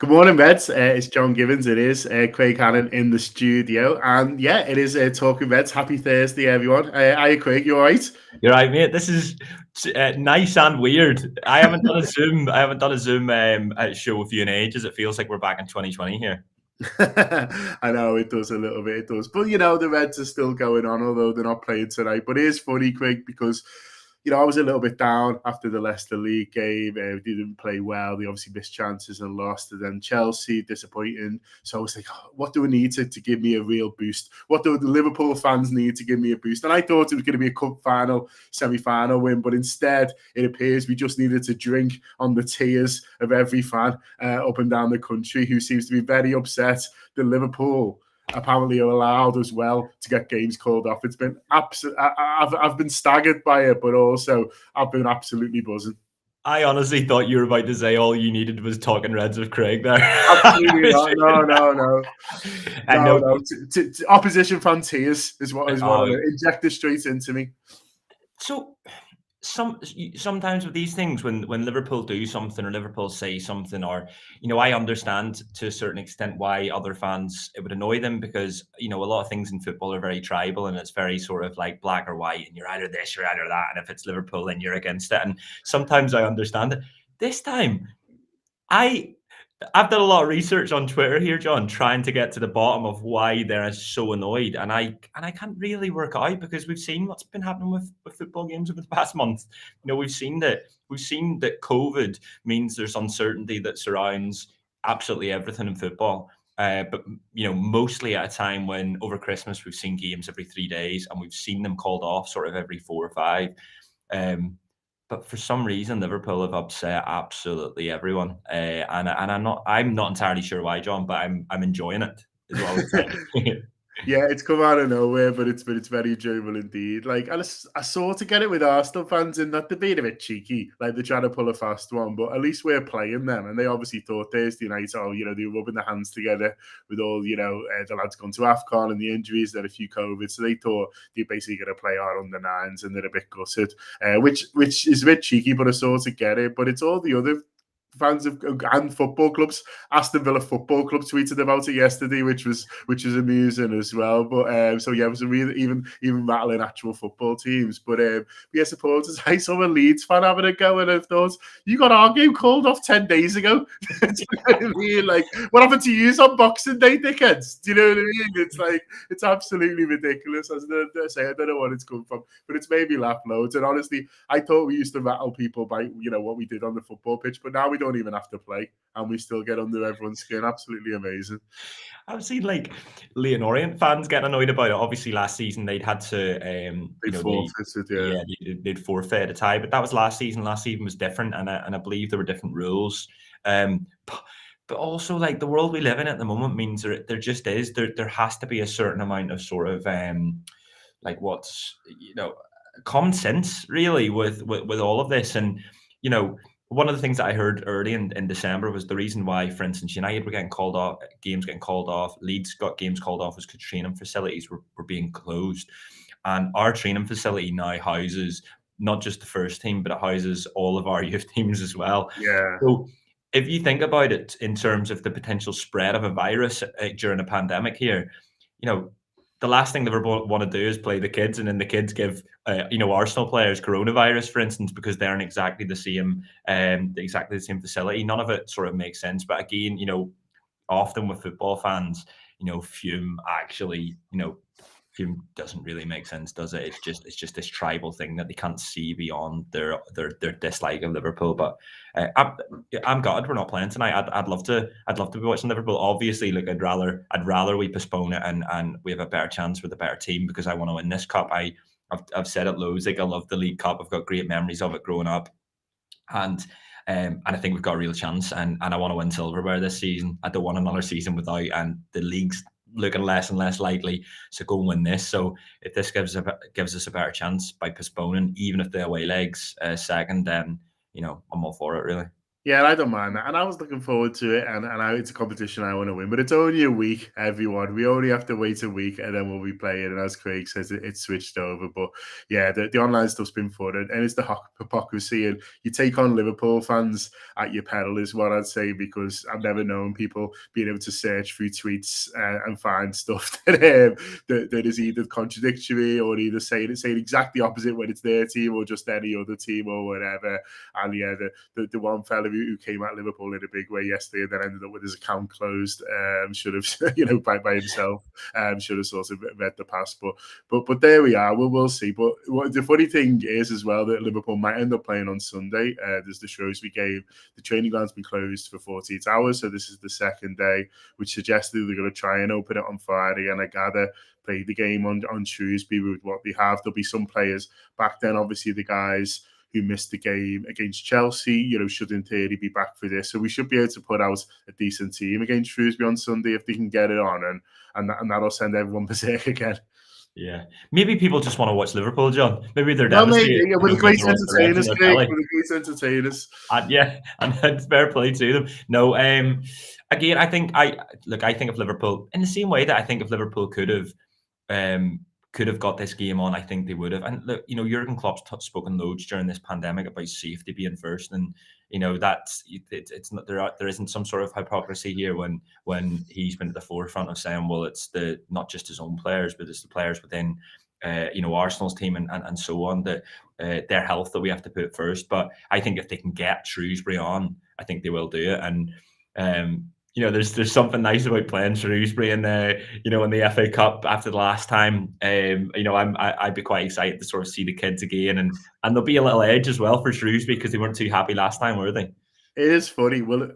Good morning, Reds. It's John Gibbons. It is Craig Hannan in the studio. And yeah, it is Talking Reds. Happy Thursday, everyone. Hiya, Craig. You all right? You're right, mate. This is nice and weird. I haven't done a Zoom. I haven't done a Zoom show with you in ages. It feels like we're back in 2020 here. I know it does a little bit. It does. But, the Reds are still going on, although they're not playing tonight. But it is funny, Craig, because I was a little bit down after the Leicester League game. They didn't play well. They obviously missed chances and lost. And then Chelsea, disappointing. So I was like, what do we need to give me a real boost? What do the Liverpool fans need to give me a boost? And I thought it was going to be a cup final, semi-final win. But instead, it appears we just needed to drink on the tears of every fan up and down the country who seems to be very upset that Liverpool apparently are allowed as well to get games called off. It's been I've been staggered by it, but also I've been absolutely buzzing. I honestly thought you were about to say all you needed was talking Reds with Craig there. Absolutely not. No. Opposition fan tears is what injected straight into me. So sometimes with these things, when Liverpool do something or Liverpool say something, or I understand to a certain extent why other fans it would annoy them, because a lot of things in football are very tribal and it's very sort of like black or white, and you're either this, you're either that, and if it's Liverpool, then you're against it. And sometimes I understand it. This time, I've done a lot of research on Twitter here, John, trying to get to the bottom of why they're so annoyed, and I can't really work out, because we've seen what's been happening with football games over the past month. We've seen that COVID means there's uncertainty that surrounds absolutely everything in football. But mostly at a time when over Christmas we've seen games every 3 days, and we've seen them called off sort of every 4 or 5. But for some reason, Liverpool have upset absolutely everyone, and I'm not entirely sure why, John. But I'm enjoying it, is what I would say. Yeah, it's come out of nowhere, but it's very enjoyable indeed. Like, and I sort of get it with Arsenal fans in that they're being a bit cheeky, like they're trying to pull a fast one. But at least we're playing them, and they obviously thought Thursday night, they were rubbing their hands together with all, the lads gone to AFCON and the injuries, then a few COVID, so they thought they're basically going to play our under nines, and they're a bit gutted, which is a bit cheeky, but I sort of get it. But it's all the other fans of and football clubs. Aston Villa Football Club tweeted about it yesterday, which was amusing as well. But so yeah, it was a really even rattling actual football teams. But yeah, supporters, I saw a Leeds fan having a go, and I thought, you got our game called off 10 days ago. Do you know what I mean? Like, what happened to you on Boxing Day, dickheads? Do you know what I mean? It's like, it's absolutely ridiculous. As I say, I don't know what it's come from, but it's made me laugh loads. And honestly, I thought we used to rattle people by what we did on the football pitch, but now we don't even have to play, and we still get under everyone's skin. Absolutely amazing. I've seen like Leyton Orient fans get annoyed about it. Obviously, last season they'd had to they'd forfeit a tie, but that was last season. Last season was different, and I believe there were different rules. But also, like, the world we live in at the moment means there just is there has to be a certain amount of sort of like what's common sense really with all of this. And one of the things that I heard early in December was the reason why, for instance, United were getting called off, games getting called off, Leeds got games called off, was because training facilities were being closed. And our training facility now houses not just the first team, but it houses all of our youth teams as well. Yeah. So if you think about it in terms of the potential spread of a virus during a pandemic here, the last thing they want to do is play the kids, and then the kids give Arsenal players coronavirus, for instance, because they're in exactly the same facility. None of it sort of makes sense. But again, often with football fans, fume doesn't really make sense, does it? It's just this tribal thing that they can't see beyond their dislike of Liverpool. But I'm gutted we're not playing tonight. I'd love to be watching Liverpool. Obviously, look, I'd rather we postpone it and we have a better chance with a better team, because I want to win this cup. I've said it loads. Like, I love the League Cup. I've got great memories of it growing up, and I think we've got a real chance. And I want to win silverware this season. I don't want another season without, and the league's looking less and less likely, so go and win this. So if this gives us a better chance by postponing, even if the away legs second, then I'm all for it, really. Yeah, I don't mind that. And I was looking forward to it. And it's a competition I want to win. But it's only a week, everyone. We only have to wait a week and then we'll be playing. And as Craig says, it's switched over. But yeah, the online stuff's been fun. And it's the hypocrisy. And you take on Liverpool fans at your peril, is what I'd say, because I've never known people being able to search through tweets and find stuff that is either contradictory or either saying exactly opposite when it's their team or just any other team or whatever. And yeah, the one fella who came at Liverpool in a big way yesterday and then ended up with his account closed, should have, by himself, should have sort of read the pass. But there we are. We'll see. But the funny thing is as well that Liverpool might end up playing on Sunday. There's the Shrewsberry game. The training ground's been closed for 48 hours, so this is the second day, which suggests that they're going to try and open it on Friday. And I gather play the game on Shrewsbury with what they have. There'll be some players back then. Obviously, the guys who missed the game against Chelsea, should in theory be back for this. So we should be able to put out a decent team against Shrewsbury on Sunday if they can get it on, and that'll send everyone berserk again. Yeah, maybe people just want to watch Liverpool, John. Maybe they're devastated. Yeah, with the great entertainers, with the great entertainers. Yeah, and it's fair play to them. No, again, I think of Liverpool in the same way that I think if Liverpool could have got this game on, I think they would have. And look, Jurgen Klopp's spoken loads during this pandemic about safety being first, and that's it's not there isn't some sort of hypocrisy here when he's been at the forefront of saying, well, it's not just his own players, but it's the players within Arsenal's team and so on, that their health that we have to put first. But I think if they can get Shrewsbury on, I think they will do it. And there's something nice about playing Shrewsbury in the FA Cup after the last time. I'd be quite excited to sort of see the kids again, and there'll be a little edge as well for Shrewsbury because they weren't too happy last time, were they? It is funny. Well,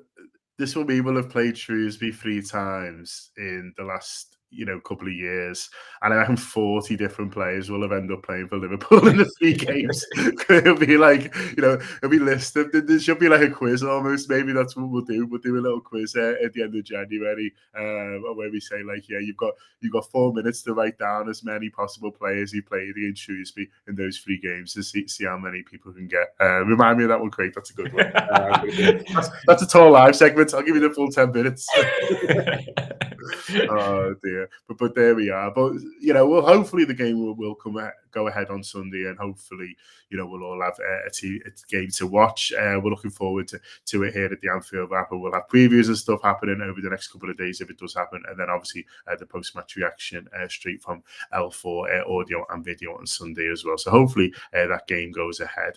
this will be we'll have played Shrewsbury 3 times in the last couple of years, and I reckon 40 different players will have ended up playing for Liverpool in the 3 games. It'll be like, it'll be listed. There should be like a quiz almost. Maybe that's what we'll do. We'll do a little quiz at the end of January, where we say like, yeah, you've got 4 minutes to write down as many possible players who played against Shrewsbury in those 3 games to see how many people can get. Remind me of that one, Craig. That's a good one. That's a tall live segment. I'll give you the full 10 minutes. Oh dear, but there we are. But well, hopefully the game will go ahead on Sunday, and hopefully we'll all have a game to watch. We're looking forward to it here at the Anfield Wrap, and we'll have previews and stuff happening over the next couple of days if it does happen, and then obviously the post-match reaction straight from L4 audio and video on Sunday as well. So hopefully that game goes ahead.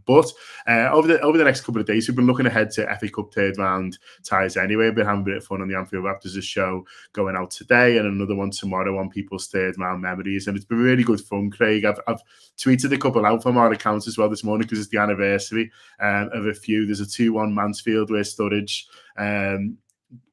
But over the next couple of days, we've been looking ahead to FA Cup third round ties anyway. We've been having a bit of fun on the Anfield Wrap. There's a show going out today and another one tomorrow on people's third round memories, and it's been really good fun, Craig. I've tweeted a couple out from our accounts as well this morning because it's the anniversary of a few. There's a 2-1 Mansfield where Sturridge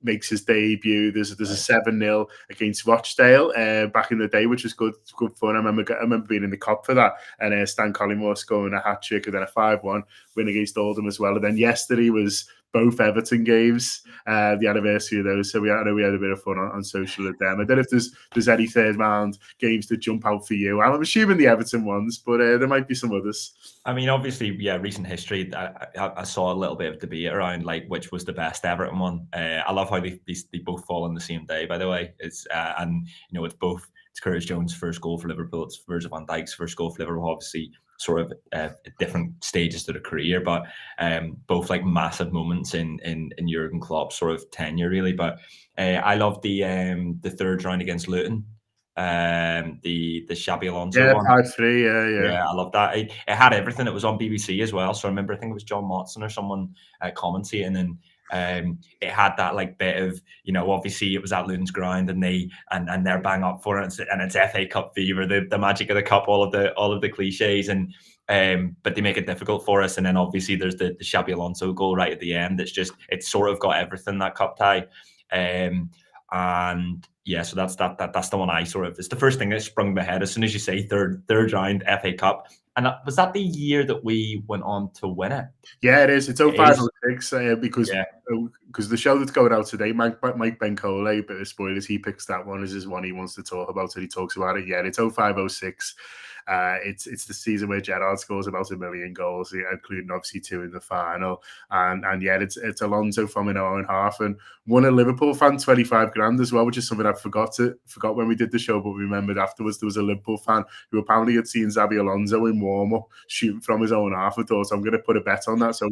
makes his debut. There's a 7-0 against Rochdale back in the day, which was good fun. I remember being in the Cop for that, and Stan Collymore scoring a hat trick, and then a 5-1 win against Oldham as well. And then yesterday was both Everton games, the anniversary of those. So I know we had a bit of fun on social with them. I don't know if there's any third round games that jump out for you. I'm assuming the Everton ones, but there might be some others. I mean, obviously, yeah, recent history. I saw a little bit of debate around like which was the best Everton one. I love how they both fall on the same day. By the way, it's it's Curtis Jones' first goal for Liverpool. It's Virgil van Dijk's first goal for Liverpool. Obviously, sort of at different stages to the career, but both like massive moments in Jurgen Klopp's sort of tenure, really. But I love the third round against Luton. The Xabi Alonso one. 5-3, yeah, I love that. It had everything. It was on BBC as well, so I remember I think it was John Motson or someone commentating, and it had that like bit of obviously it was at Luton's ground and they're bang up for it, and it's FA Cup fever, the magic of the cup, all of the cliches, and but they make it difficult for us. And then obviously there's the Xabi Alonso goal right at the end. It's sort of got everything, that cup tie. And yeah, so that's the one it's the first thing that sprung in my head as soon as you say third round FA Cup. And was that the year that we went on to win it? Yeah, it is. It's 05-06 because the show that's going out today, Mike Bencole, bit of spoilers, he picks that one as his one he wants to talk about, and he talks about it. Yeah, it's 05-06. It's the season where Gerrard scores about 1 million goals, including obviously 2 in the final. And yeah, it's Alonso from an hour and a half, and won a Liverpool fan 25 grand as well, which is something I forgot when we did the show, but we remembered afterwards there was a Liverpool fan who apparently had seen Xabi Alonso in warm-up shooting from his own half and thought, I'm going to put a bet on that. So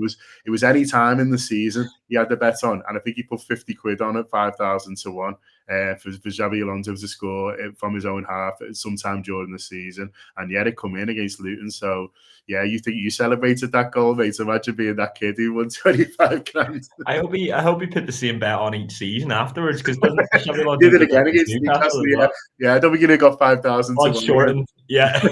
it was any time in the season he had the bet on, and I think he put 50 quid on it, 5,000 to 1. For Xabi Alonso to score from his own half sometime during the season, and yeah, it come in against Luton. So yeah, you think you celebrated that goal, mate? Imagine being that kid who won 25 grand. I hope he put the same bet on each season afterwards, because did it again against Newcastle. Yeah, I don't think he got 5,000. Shortened. Yeah. The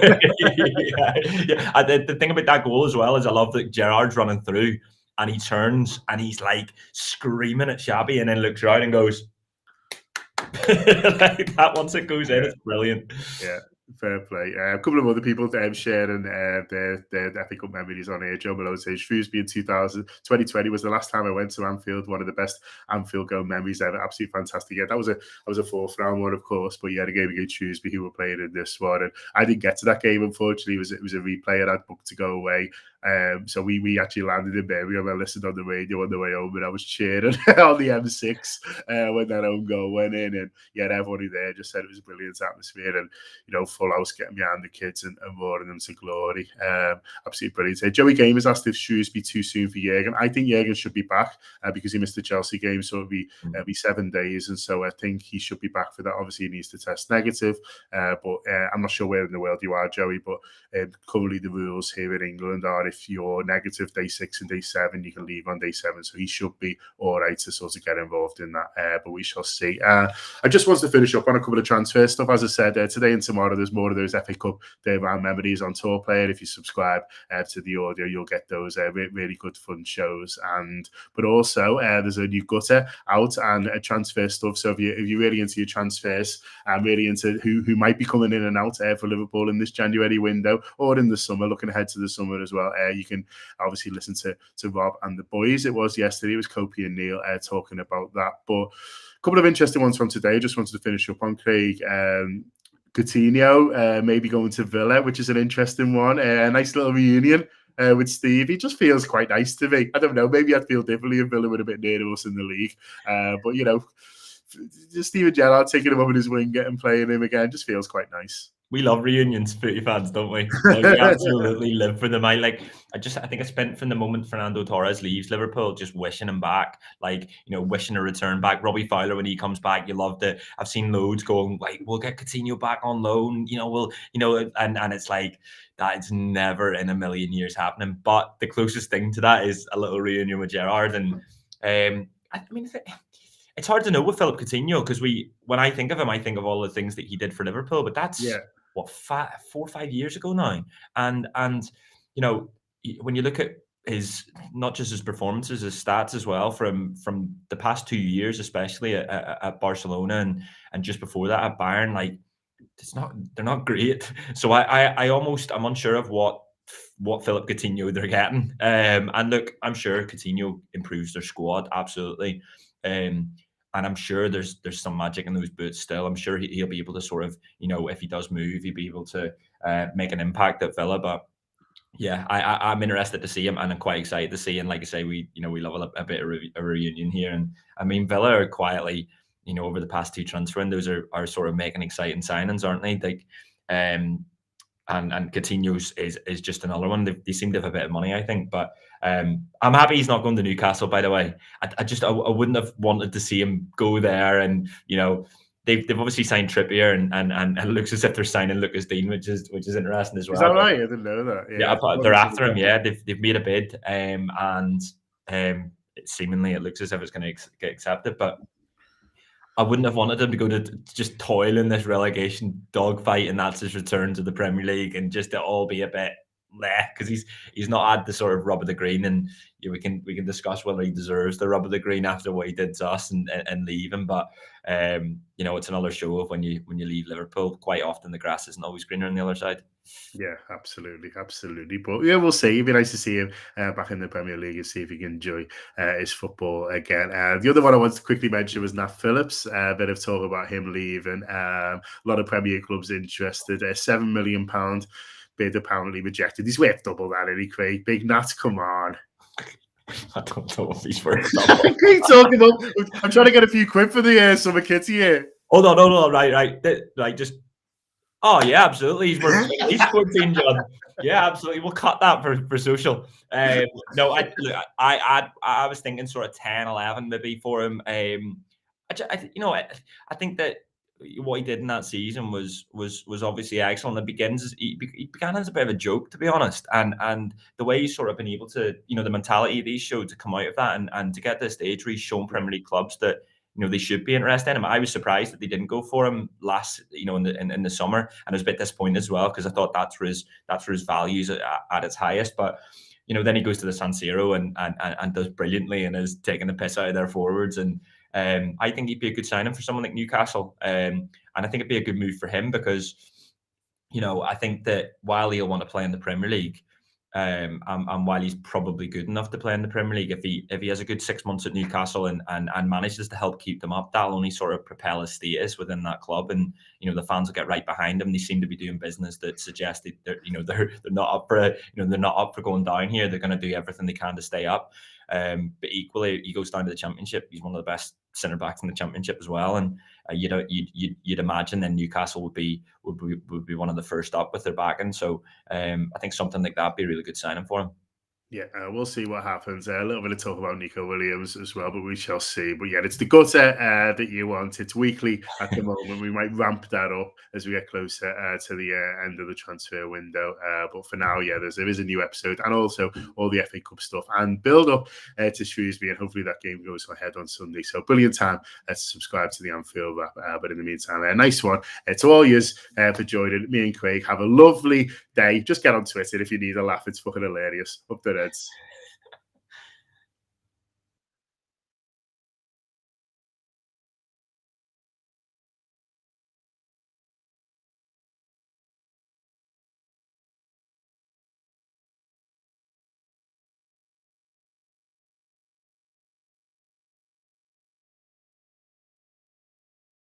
thing about that goal as well is I love that Gerrard's running through and he turns and he's like screaming at Xabi and then looks around and goes. Like that once it goes in, it's brilliant. Yeah, fair play. A couple of other people sharing their FA Cup memories on here. Joe Malone says Shrewsbury in 2020 was the last time I went to Anfield. One of the best Anfield goal memories ever. Absolutely fantastic. Yeah, that was a fourth round one, of course, but yeah, the game against Shrewsbury who were playing in this one, and I didn't get to that game, unfortunately. It was a replay and I'd booked to go away. So we actually landed in Birmingham. I listened on the radio on the way home, and I was cheering on the M6 when that own goal went in. And yeah, everybody there just said it was a brilliant atmosphere, and full house getting behind the kids and roaring them to glory. Absolutely brilliant. Joey Gamers asked if Shrewsbury too soon for Jurgen. I think Jurgen should be back because he missed the Chelsea game, so it'll be 7 days, and so I think he should be back for that. Obviously, he needs to test negative, but I'm not sure where in the world you are, Joey. But currently, the rules here in England are if you're negative day 6 and day 7, you can leave on day 7. So he should be all right to sort of get involved in that. But we shall see. I just wanted to finish up on a couple of transfer stuff. As I said, today and tomorrow, there's more of those FA Cup Day Round memories on Tour Player. If you subscribe to the audio, you'll get those really good fun shows. But also, there's a new gutter out and transfer stuff. So if you're really into your transfers and really into who might be coming in and out for Liverpool in this January window or in the summer, looking ahead to the summer as well, you can obviously listen to Rob and the boys. It was yesterday. It was Kopi and Neil talking about that. But a couple of interesting ones from today. I just wanted to finish up on Craig. Coutinho maybe going to Villa, which is an interesting one. A nice little reunion with Steve. He just feels quite nice to me. I don't know. Maybe I'd feel differently if Villa were a bit near to us in the league. But, just Steven Gerrard taking him up in his wing and playing him again just feels quite nice. We love reunions, footy fans, don't we? Like, we absolutely live for them. I think I spent from the moment Fernando Torres leaves Liverpool just wishing him back, wishing a return back. Robbie Fowler, when he comes back, you loved it. I've seen loads going like, we'll get Coutinho back on loan, and it's like that's never in a million years happening. But the closest thing to that is a little reunion with Gerrard, and it's hard to know with Philippe Coutinho because when I think of him, I think of all the things that he did for Liverpool, but that's 4 or 5 years ago now, and when you look at his not just his performances, his stats as well from the past 2 years, especially at Barcelona and just before that at Bayern, like they're not great. So I'm unsure of what Philippe Coutinho they're getting. And look, I'm sure Coutinho improves their squad absolutely. And I'm sure there's some magic in those boots still. I'm sure he'll be able to sort of, if he does move, he'll be able to make an impact at Villa. But yeah, I'm interested to see him, and I'm quite excited to see. And like I say, we love a bit of a reunion here. And I mean, Villa are quietly, over the past 2 transfer windows are sort of making exciting signings, aren't they? Like, and Coutinho's is just another one. They seem to have a bit of money, I think. But I'm happy he's not going to Newcastle, by the way. I wouldn't have wanted to see him go there. And, they've obviously signed Trippier and it looks as if they're signing Lucas Dean, which is interesting as well. Is that right? I didn't know that. Yeah, they're after him. Yeah, they've made a bid, and seemingly it looks as if it's going to get accepted. But I wouldn't have wanted him to go to just toil in this relegation dogfight, and that's his return to the Premier League, and just to all be a bit because he's not had the sort of rub of the green, and we can discuss whether he deserves the rub of the green after what he did to us and leave him. But it's another show of when you leave Liverpool. Quite often the grass isn't always greener on the other side. Yeah, absolutely. But yeah, we'll see. It'd be nice to see him back in the Premier League and see if he can enjoy his football again. The other one I wanted to quickly mention was Nat Phillips. A bit of talk about him leaving. A lot of Premier clubs interested. £7 million bid apparently rejected. He's worth double that, isn't he, Craig? Big Nat, come on. I don't know if he's worth Keep talking about. I'm trying to get a few quid for the summer kitty here. Oh no, right. Just oh yeah, absolutely. He's worth at least 14, John. Yeah, absolutely. We'll cut that for social. No, I was thinking sort of 10, 11 maybe for him. I think that what he did in that season was obviously excellent. He began as a bit of a joke, to be honest, and the way he's sort of been able to, the mentality that he showed to come out of that and to get to the stage where he's shown Premier League clubs that they should be interested in him. I was surprised that they didn't go for him last, in the summer, and I was a bit disappointed as well because I thought that's where his values at its highest. But then he goes to the San Siro and does brilliantly and is taking the piss out of their forwards. And I think he'd be a good signing for someone like Newcastle, and I think it'd be a good move for him because I think that while he'll want to play in the Premier League. And while he's probably good enough to play in the Premier League, if he has a good 6 months at Newcastle and manages to help keep them up, that'll only sort of propel his status within that club, and the fans will get right behind him. They seem to be doing business that suggests that they're not up for they're not up for going down here. They're going to do everything they can to stay up. But equally, he goes down to the Championship. He's one of the best centre backs in the Championship as well, and you'd imagine then Newcastle would be one of the first up with their backing. So I think something like that would be a really good signing for him. Yeah, we'll see what happens. A little bit of talk about Nico Williams as well, but we shall see. But yeah, it's the gutter that you want. It's weekly at the moment. We might ramp that up as we get closer to the end of the transfer window. But for now, yeah, there is a new episode and also all the FA Cup stuff and build up to Shrewsbury. And hopefully that game goes ahead on Sunday. So brilliant time to subscribe to the Anfield Wrap. But in the meantime, a nice one to all yous for joining me and Craig. Have a lovely day. Just get on Twitter if you need a laugh. It's fucking hilarious. Up the Reds.